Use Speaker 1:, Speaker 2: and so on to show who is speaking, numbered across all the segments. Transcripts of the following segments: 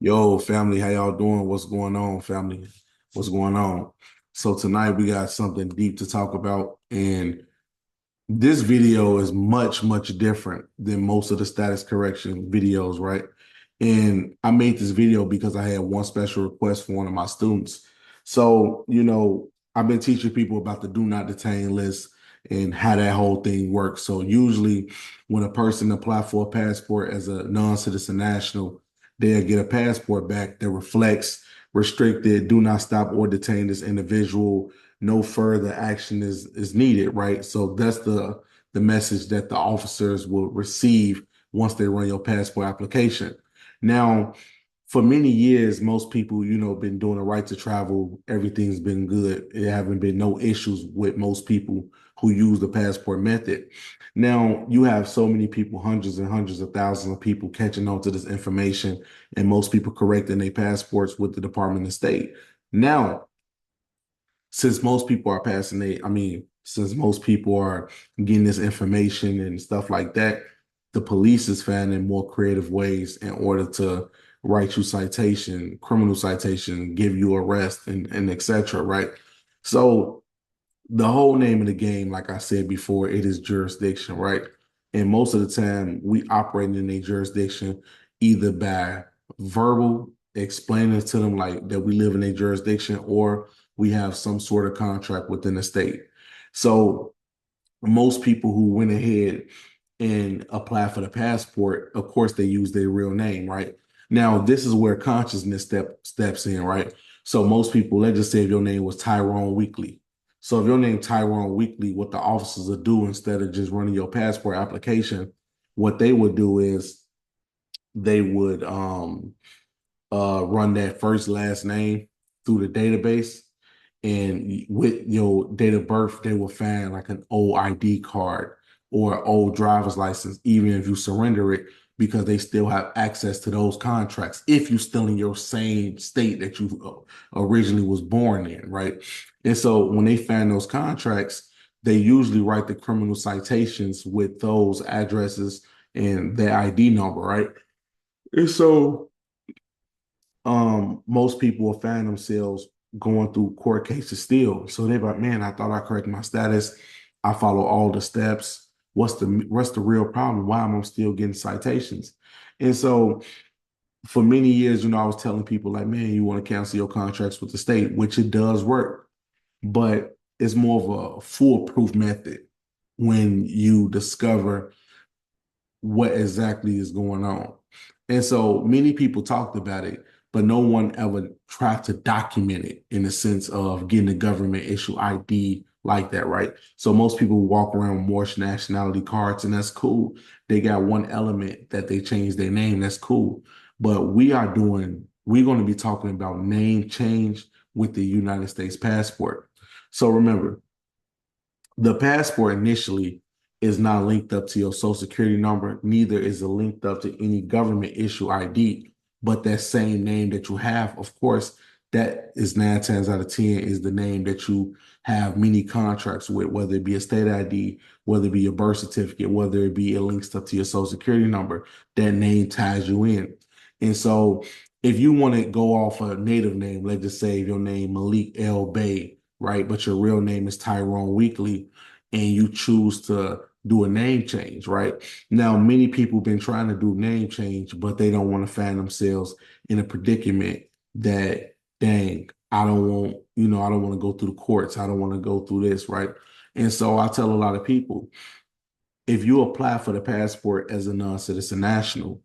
Speaker 1: Yo, family, how y'all doing? What's going on, family? What's going on? So tonight we got something deep to talk about, and this video is much, much different than most of the status correction videos, right? And I made this video because I had one special request from one of my students. So, I've been teaching people about the do not detain list and how that whole thing works. So usually when a person apply for a passport as a non-citizen national, they'll get a passport back that reflects restricted, do not stop or detain this individual, no further action is needed, right? So that's the message that the officers will receive once they run your passport application. Now, for many years, most people, been doing a right to travel. Everything's been good. There haven't been no issues with most people who use the passport method. Now, you have so many people, hundreds and hundreds of thousands of people catching on to this information, and most people correcting their passports with the Department of State. Now, since most people are passing it, since most people are getting this information and stuff like that, the police is finding more creative ways in order to write you citation, criminal citation, give you arrest, and etc. Right. So the whole name of the game, like I said before, it is jurisdiction, right? And most of the time, we operate in a jurisdiction either by verbal explaining to them like that we live in a jurisdiction, or we have some sort of contract within the state. So most people who went ahead and applied for the passport, of course, they use their real name, right? Now, this is where consciousness steps in, right? So most people, let's just say if your name was Tyrone Weekly. So if your name Tyrone Weekly, what the officers would do instead of just running your passport application, what they would do is they would run that first last name through the database. And with your date of birth, they will find like an old ID card or old driver's license, even if you surrender it, because they still have access to those contracts if you're still in your same state that you originally was born in, right? And so when they find those contracts, they usually write the criminal citations with those addresses and their ID number, right? And so most people will find themselves going through court cases still. So they're like, man, I thought I corrected my status. I follow all the steps. What's the real problem? Why am I still getting citations? And so for many years, I was telling people like, man, you want to cancel your contracts with the state, which it does work, but it's more of a foolproof method when you discover what exactly is going on. And so many people talked about it, but no one ever tried to document it in the sense of getting a government issue ID like that, right? So most people walk around with Morse nationality cards, and that's cool. They got one element that they changed their name, that's cool. But we're going to be talking about name change with the United States passport. So remember, the passport initially is not linked up to your social security number, neither is it linked up to any government issue ID. But that same name that you have, of course, that is 9 times out of 10 is the name that you have many contracts with, whether it be a state ID, whether it be your birth certificate, whether it be it links up to your social security number, that name ties you in. And so if you want to go off a native name, let's just say your name Malik L. Bay, right? But your real name is Tyrone Weekly, and you choose to do a name change, right? Now, many people have been trying to do name change, but they don't want to find themselves in a predicament that, dang, I don't want to go through the courts. I don't want to go through this, right? And so I tell a lot of people, if you apply for the passport as a non-citizen national,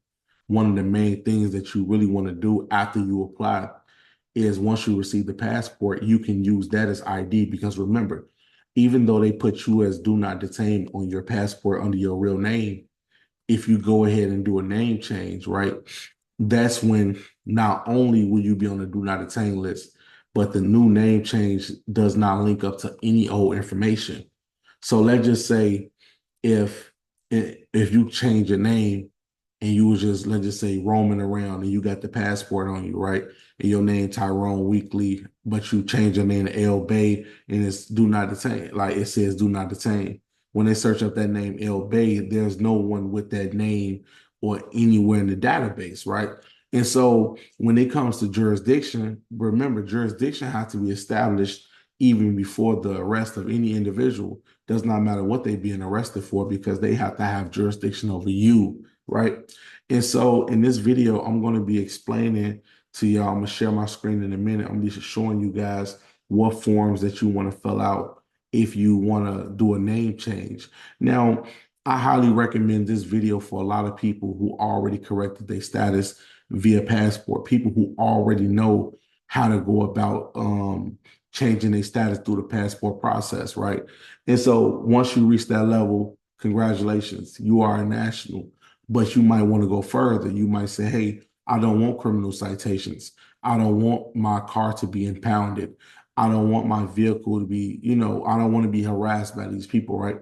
Speaker 1: one of the main things that you really want to do after you apply is once you receive the passport, you can use that as ID because remember, even though they put you as do not detain on your passport under your real name, if you go ahead and do a name change, right, that's when not only will you be on the do not detain list, but the new name change does not link up to any old information. So let's just say if if you change your name and you was just let's just say roaming around and you got the passport on you, right? And your name Tyrone Weekly, but you change your name to L Bay and it's do not detain, like it says do not detain. When they search up that name L Bay, there's no one with that name or anywhere in the database, right? And so when it comes to jurisdiction, remember jurisdiction has to be established even before the arrest of any individual. Does not matter what they're being arrested for because they have to have jurisdiction over you, right? And so in this video, I'm going to be explaining to y'all. I'm going to share my screen in a minute. I'm going to be showing you guys what forms that you want to fill out if you want to do a name change. Now, I highly recommend this video for a lot of people who already corrected their status via passport, people who already know how to go about changing their status through the passport process, right? And so once you reach that level, congratulations, you are a national. But you might want to go further. You might say, hey, I don't want criminal citations. I don't want my car to be impounded. I don't want my vehicle to be, I don't want to be harassed by these people, right?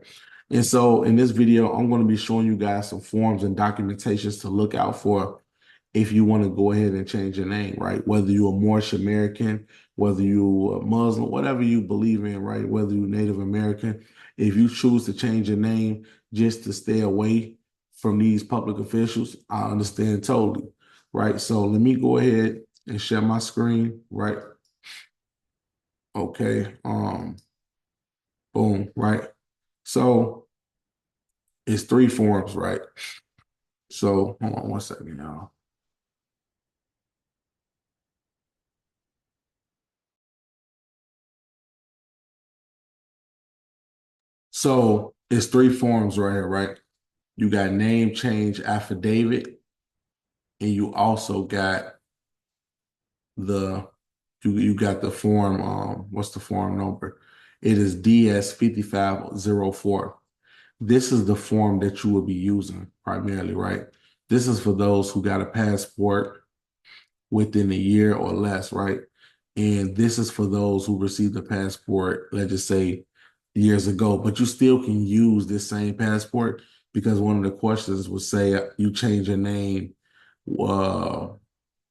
Speaker 1: And so in this video, I'm going to be showing you guys some forms and documentations to look out for if you want to go ahead and change your name, right? Whether you're a Moorish American, whether you're a Muslim, whatever you believe in, right? Whether you're Native American, if you choose to change your name just to stay away from these public officials, I understand totally, right? So let me go ahead and share my screen, right? Okay, boom, right? So it's three forms, right? So hold on one second, y'all. So it's three forms right here, right? You got name change affidavit, and you also got the you got the form. What's the form number? It is DS 5504. This is the form that you will be using primarily, right? This is for those who got a passport within a year or less, right? And this is for those who received a passport, let's just say years ago, but you still can use this same passport because one of the questions would say you change your name, uh,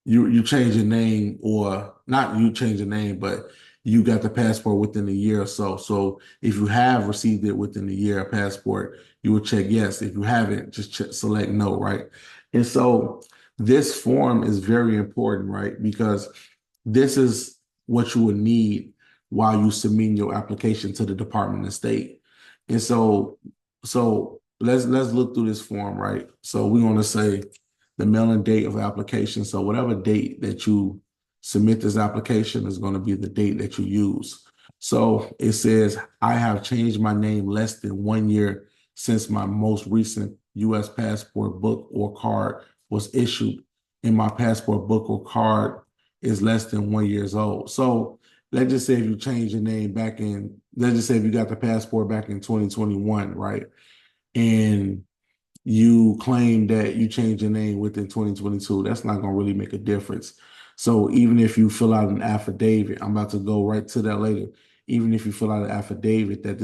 Speaker 1: you change your name, or not you change your name, but you got the passport within a year or so. So if you have received it within a year of passport, you would check yes. If you haven't, just select no, right? And so this form is very important, right? Because this is what you would need while you submit your application to the Department of State. And so let's look through this form, right? So we're going to say the mailing date of application. So whatever date that you submit this application is going to be the date that you use. So it says, I have changed my name less than 1 year since my most recent U.S. passport book or card was issued, and my passport book or card is less than 1 years old. So let's just say if you change your name let's just say if you got the passport back in 2021, right? And you claim that you changed your name within 2022, that's not going to really make a difference. So even if you fill out an affidavit, I'm about to go right to that later. Even if you fill out an affidavit that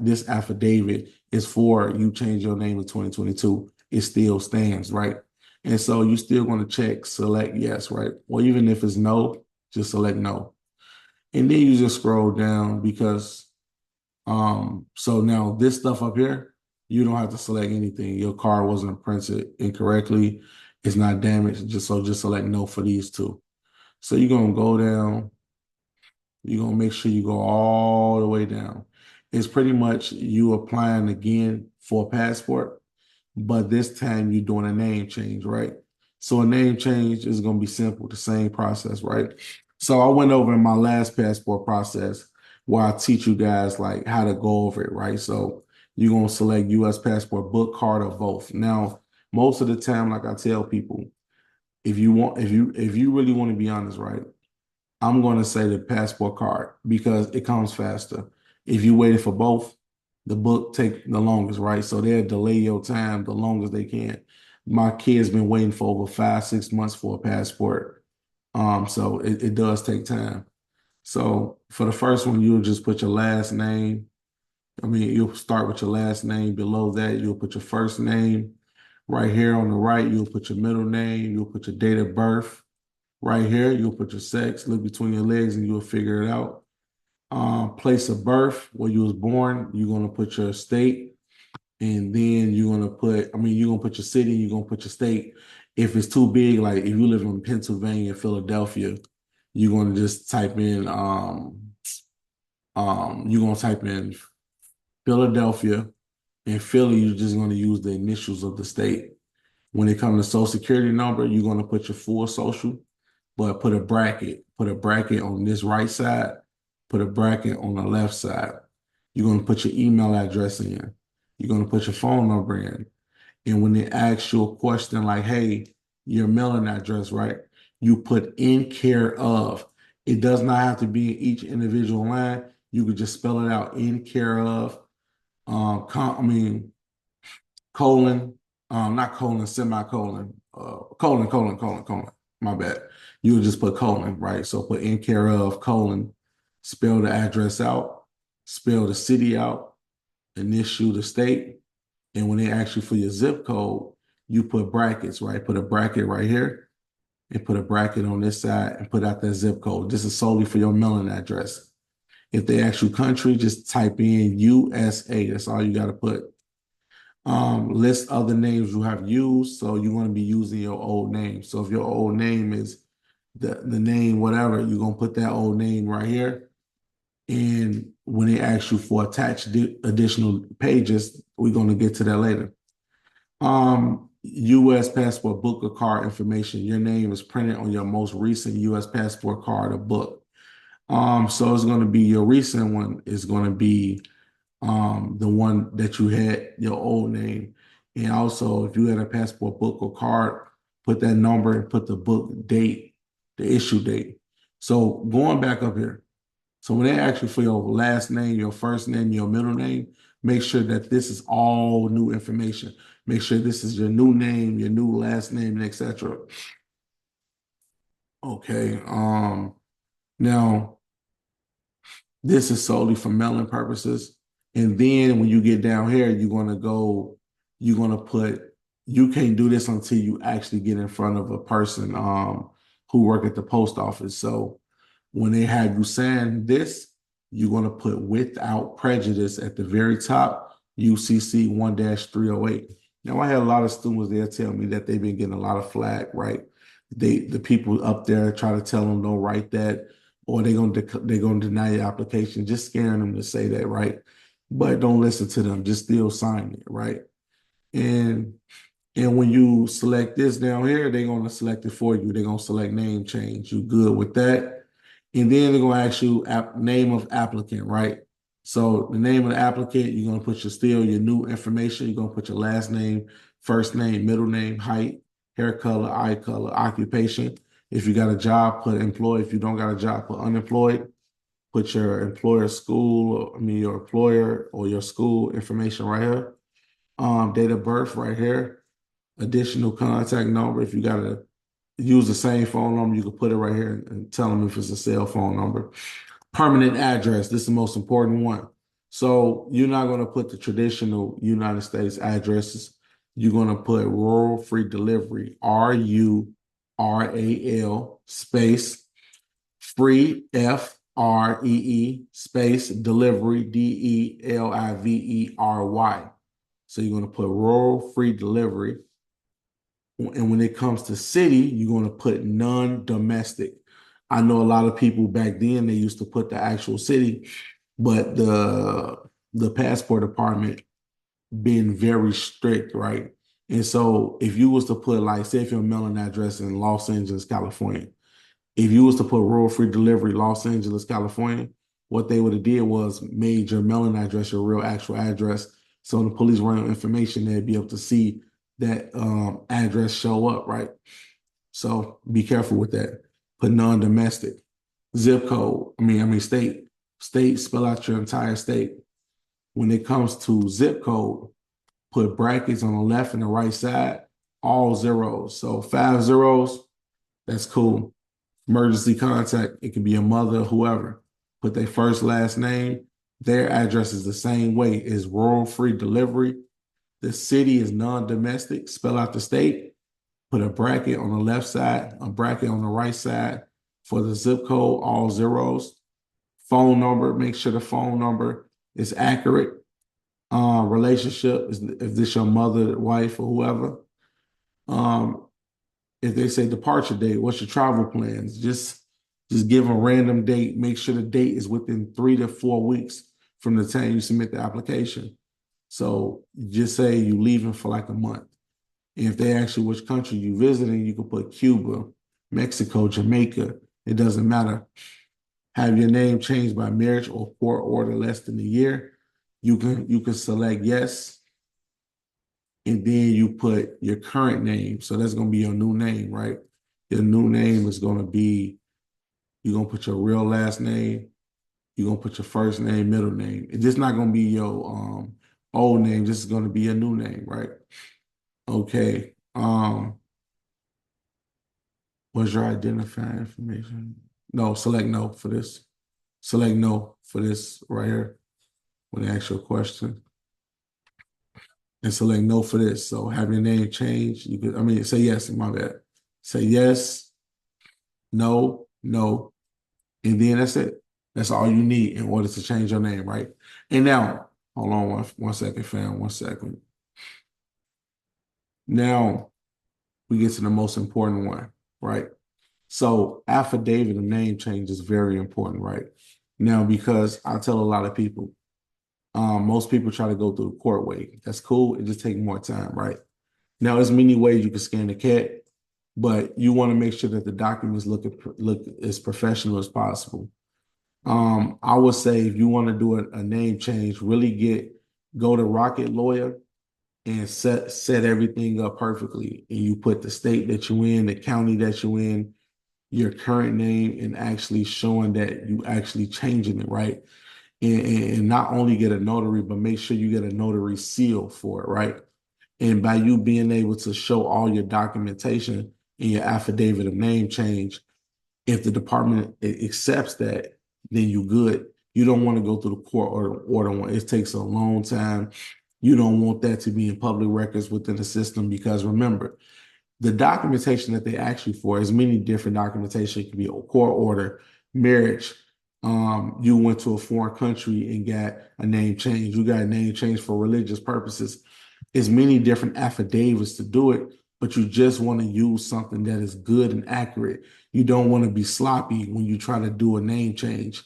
Speaker 1: this affidavit is for you change your name in 2022, it still stands, right? And so you're still going to check, select yes, right? Or even if it's no, just select no. And then you just scroll down because so now this stuff up here, you don't have to select anything. Your card wasn't printed incorrectly. It's not damaged. Just select no for these two. So you're gonna go down. You're gonna make sure you go all the way down. It's pretty much you applying again for a passport, but this time you're doing a name change, right? So a name change is going to be simple, the same process, right? So I went over in my last passport process where I teach you guys like how to go over it, right? So you're going to select US passport, book, card, or both. Now, most of the time, like I tell people, if you really want to be honest, right? I'm going to say the passport card because it comes faster. If you waited for both, the book take the longest, right? So they'll delay your time the longest they can. My kid's been waiting for over 5, 6 months for a passport. So it does take time. So for the first one, you'll just put your last name. I mean, you'll start with your last name. Below that, you'll put your first name. Right here on the right, you'll put your middle name. You'll put your date of birth. Right here, you'll put your sex, look between your legs, and you'll figure it out. Place of birth, where you was born, you're gonna put your state, and then you're gonna put your city, you're gonna put your state, If it's too big, like if you live in Pennsylvania, Philadelphia, you're gonna just type in you're gonna type in Philadelphia, and Philly, you're just gonna use the initials of the state. When it comes to social security number, you're gonna put your full social, but put a bracket. Put a bracket on this right side, put a bracket on the left side. You're gonna put your email address in. You're gonna put your phone number in. And when they ask you a question like, hey, your mailing address, right? You put in care of. It does not have to be in each individual line. You could just spell it out in care of. I mean, colon, not colon, semicolon, colon. My bad. You would just put colon, right? So put in care of colon, spell the address out, spell the city out, initial the state, and when they ask you for your zip code, you put brackets, right? Put a bracket right here and put a bracket on this side and put out that zip code. This is solely for your mailing address. If they ask you country, just type in USA. That's all you got to put. List other names you have used. So you want to be using your old name. So if your old name is the name, whatever, you're going to put that old name right here. And when they ask you for attached additional pages, we're going to get to that later. U.S. passport book or card information. Your name is printed on your most recent U.S. passport card or book. So it's going to be your recent one is going to be the one that you had your old name. And also, if you had a passport book or card, put that number and put the book date, the issue date. So going back up here. So when they ask you for your last name, your first name, your middle name, make sure that this is all new information. Make sure this is your new name, your new last name, and etc. Okay. Now this is solely for mailing purposes. And then when you get down here, you're gonna put, you can't do this until you actually get in front of a person who work at the post office. So when they have you sign this, you're gonna put without prejudice at the very top, UCC 1-308. Now I had a lot of students there tell me that they've been getting a lot of flack, right? The people up there try to tell them don't write that, or they're gonna deny your application, just scaring them to say that, right? But don't listen to them, just still sign it, right? And and when you select this down here, they're gonna select it for you. They're gonna select name change. You good with that? And then they're gonna ask you name of applicant, right? So the name of the applicant, you're gonna put your new information. You're gonna put your last name, first name, middle name, height, hair color, eye color, occupation. If you got a job, put employed. If you don't got a job, put unemployed. Put your employer school, your employer or your school information right here. Date of birth right here. Additional contact number. If you got to use the same phone number, you can put it right here and tell them if it's a cell phone number. Permanent address. This is the most important one. So you're not going to put the traditional United States addresses. You're going to put rural free delivery, RURAL space free FREE space delivery DELIVERY. So you're going to put rural free delivery. And when it comes to city, you're going to put non-domestic. I know a lot of people back then, they used to put the actual city, but the passport department been very strict, right? And so if you was to put, like, say if your mailing address in Los Angeles, California, if you was to put rural free delivery Los Angeles, California, what they would have did was made your mailing address your real actual address. So when the police run your information, they'd be able to see that address show up, right? So be careful with that. Put non-domestic. Zip code, state. State, spell out your entire state. When it comes to zip code, put brackets on the left and the right side, all zeros. So 5 zeros, that's cool. Emergency contact, it can be a mother, whoever. Put their first, last name. Their address is the same way. It's rural free delivery. The city is non-domestic. Spell out the state. Put a bracket on the left side, a bracket on the right side. For the zip code, all zeros. Phone number, make sure the phone number is accurate. Relationship, if this your mother, wife, or whoever. If they say departure date, what's your travel plans? Just give a random date. Make sure the date is within 3 to 4 weeks from the time you submit the application. So just say you leaving for like a month. And if they ask you which country you visiting, you can put Cuba, Mexico, Jamaica. It doesn't matter. Have your name changed by marriage or court order less than a year. You can select yes, and then you put your current name. So that's gonna be your new name, right? Your new name is gonna be, you're gonna put your real last name, you're gonna put your first name, middle name. It's just not gonna be your old name, this is gonna be your new name, right? Okay. What's your identifying information? No, select no for this. Select no for this right here when they ask you a question. And select no for this. So have your name changed. You could, I mean, say yes, my bad. Say yes, no, no, and then that's it. That's all you need in order to change your name, right? And now, hold on one second, fam, 1 second. Now we get to the most important one, right? So affidavit of name change is very important, right? Now, because I tell a lot of people, most people try to go through the court way. That's cool. It just takes more time, right? Now, there's many ways you can scan the cat, but you want to make sure that the documents look as professional as possible. I would say if you want to do a name change, really go to Rocket Lawyer and set everything up perfectly. And you put the state that you're in, the county that you're in, your current name, and actually showing that you actually changing it, right? And not only get a notary, but make sure you get a notary seal for it, right? And by you being able to show all your documentation in your affidavit of name change, if the department accepts that, then you good. You don't want to go through the court order one. It takes a long time. You don't want that to be in public records within the system because remember, the documentation that they ask you for is many different documentation. It could be a court order, marriage. You went to a foreign country and got a name change. You got a name change for religious purposes. It's many different affidavits to do it, but you just want to use something that is good and accurate. You don't want to be sloppy when you try to do a name change.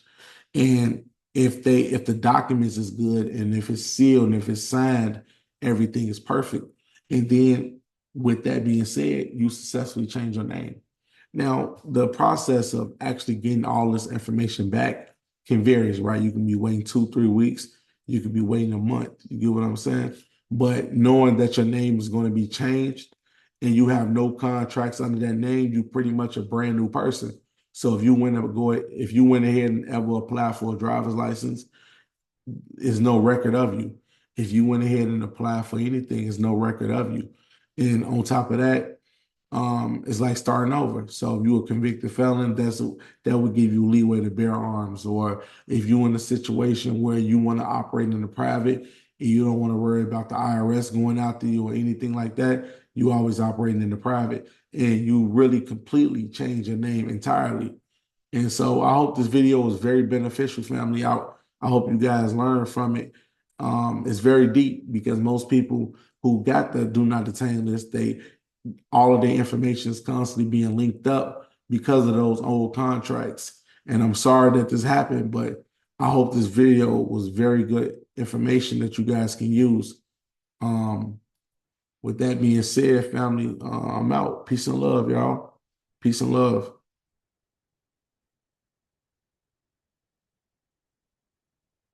Speaker 1: And if the documents is good and if it's sealed and if it's signed, everything is perfect. And then with that being said, you successfully change your name. Now, the process of actually getting all this information back can vary, right? You can be waiting 2, 3 weeks. You could be waiting a month. You get what I'm saying? But knowing that your name is going to be changed and you have no contracts under that name, you pretty much a brand new person. So if you went ahead and ever applied for a driver's license, there's no record of you. If you went ahead and applied for anything, there's no record of you. And on top of that, it's like starting over. So if you're a convicted felon, that would give you leeway to bear arms. Or if you're in a situation where you want to operate in the private and you don't want to worry about the IRS going after you or anything like that, you always operating in the private, and you really completely change your name entirely. And so I hope this video was very beneficial, family. I hope you guys learn from it. It's very deep because most people who got the do not detain list, all of their information is constantly being linked up because of those old contracts. And I'm sorry that this happened, but I hope this video was very good information that you guys can use. Um, with that being said, family, I'm out. Peace and love, y'all. Peace and love.